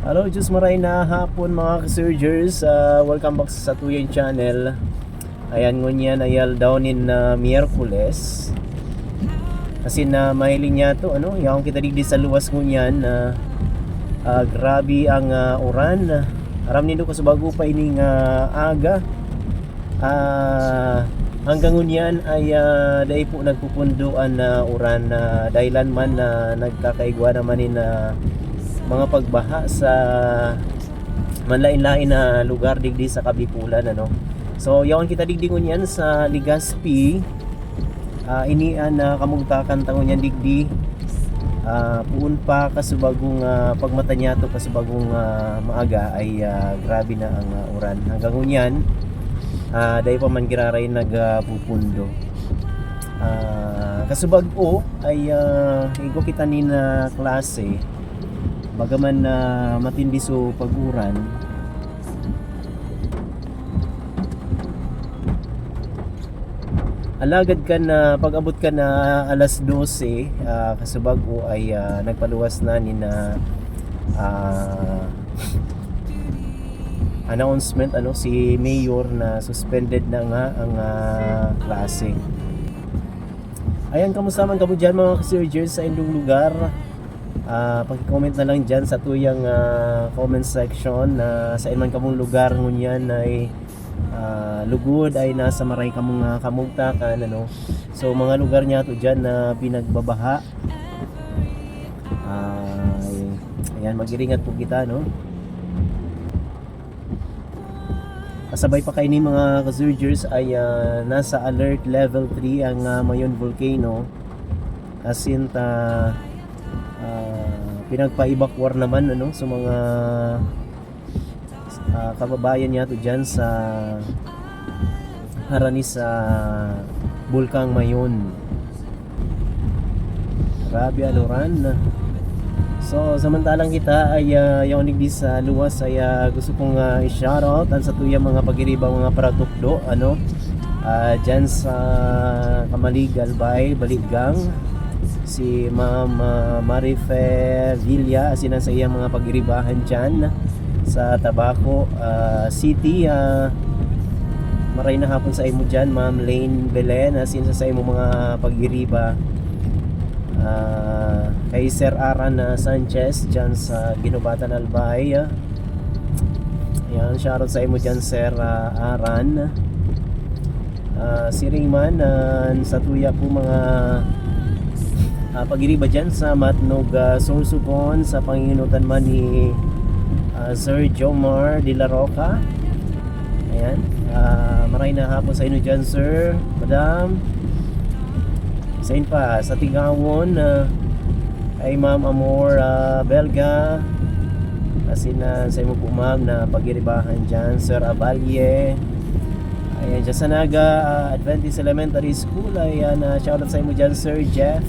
Hello, Diyos maray na hapon mga ka-surgers. Welcome back sa Satuyang Channel. Ayan ngunyan ayal downin na Miyerkules. Kasi na mahiling niya to, yung kita digdi sa luwas ngunyan na grabe ang uran. Aram nindo ko sa bago pa ining aga. Hanggang ngunyan ay dahil po nagpupunduan na uran na dahilan man na nagkakaigwa naman na mga pagbaha sa manlain-lain na lugar digdi sa Kabikulan So yawan kita digdi ngunyan sa Legazpi. Inian na kamugtakan tangon yan digdi. Puun pa kasubagong pagmata niya to kasubagong maaga ay grabe na ang uran. Hanggang ngunyan dahil pa man giraray nagpupundo. Kasubag-o ay igo kita ni na klase bagaman na matindi so pag-uran. Alagad ka na pag-abot ka na alas 12 kasubag-o ay nagpaluwas na ni na announcement si mayor na suspended na nga ang klase. Ayan, kamusta man kamo dyan mga ka-surgers sa indong lugar? Paki-comment na lang dyan sa tuyang comment section na sa iman kamong lugar ngunyan ay lugod ay nasa maray kamong kamugtakan So mga lugar niya to dyan na pinagbabaha. Ayan, mag-iringat po kita Kasabay pa kayo ni mga ka-surgers ay nasa alert level 3 ang Mayon Volcano. As in pinagpa-evacuate naman sa mga kababayan niya to dyan sa harani sa Bulkang Mayon. Grabe aluran. So samantalang kita ay yung digdi sa luwas ay gusto kong i-shoutout sa tuyang mga pag-iribang mga paratukdo dyan sa Kamaligal by Baligang. Si Ma'am Marife Villa asinan sa iyang mga pag-iribahan dyan sa Tabaco City. Maray na hapon sa imo dyan Ma'am Lane Belen asin sa imo mga pag-iriba. Kay Sir Aran Sanchez dyan sa Ginubatan Albay. Ayan, shoutout sa imo dyan Sir Aran. Si Ringman sa tuya po mga pag-iriba dyan sa Matnog Sorsogon sa panginutan man ni Sir Jomar de la Roca. Ayan, maray na hapon sa inyo dyan Sir, Madam. Sa inyo pa sa Tigawon ay Ma'am Amor Belga. Asin sa inyo po ma'am na pag-iribahan dyan Sir Abalye. Ayan, dyan sa Naga Adventist Elementary School. Ayan, shoutout sa inyo dyan Sir Jeff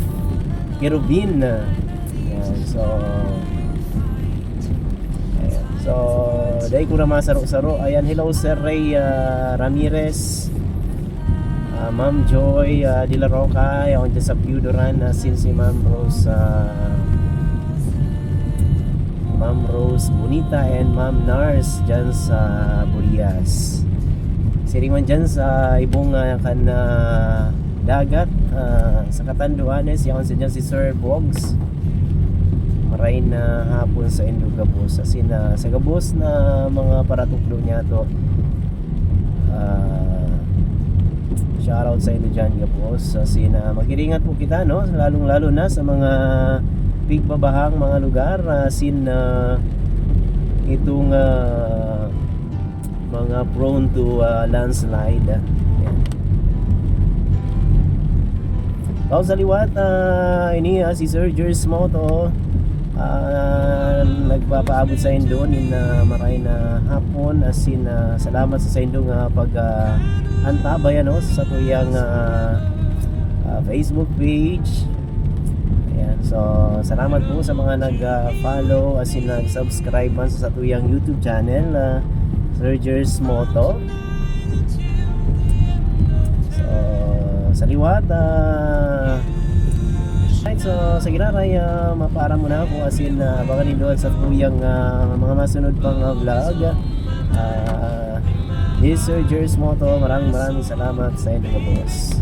Kerubin. Ayan, so dahil ko na masaro-saro. Ayan, hello Sir Ray Ramirez, Ma'am Joy de la Roca. Ayan, dyan sa Pudoran since si Ma'am Rose Bonita and Ma'am Nars dyan sa Burias. Siringan dyan sa ibong dagat sa Catanduanes. Yawan siya dyan si Sir Bogs. Maray na hapon sa Indogabos. Asin sa Gabos na mga paratuklo niya to. Shoutout sa inyo dyan Gabos. Asin mag-iringat po kita lalong lalo na sa mga pigbabahang mga lugar. Asin itong mga prone to landslide. Tao sa liwat ini si Sir Jers Moto nagpapaabot sa indo maray na hapon. Asin salamat sa indo nga pag antabay sa tuyang Facebook page. Ayan, so salamat po sa mga nag-follow asin nag-subscribe man sa tuyang YouTube channel Sir Jers Moto. So sa liwat Right, so sa ginaray, mapara mo na ako asin baka doon sa kuyang mga masunod pang vlog. This is Sir Jers Moto. Maraming salamat sa inyo, boss.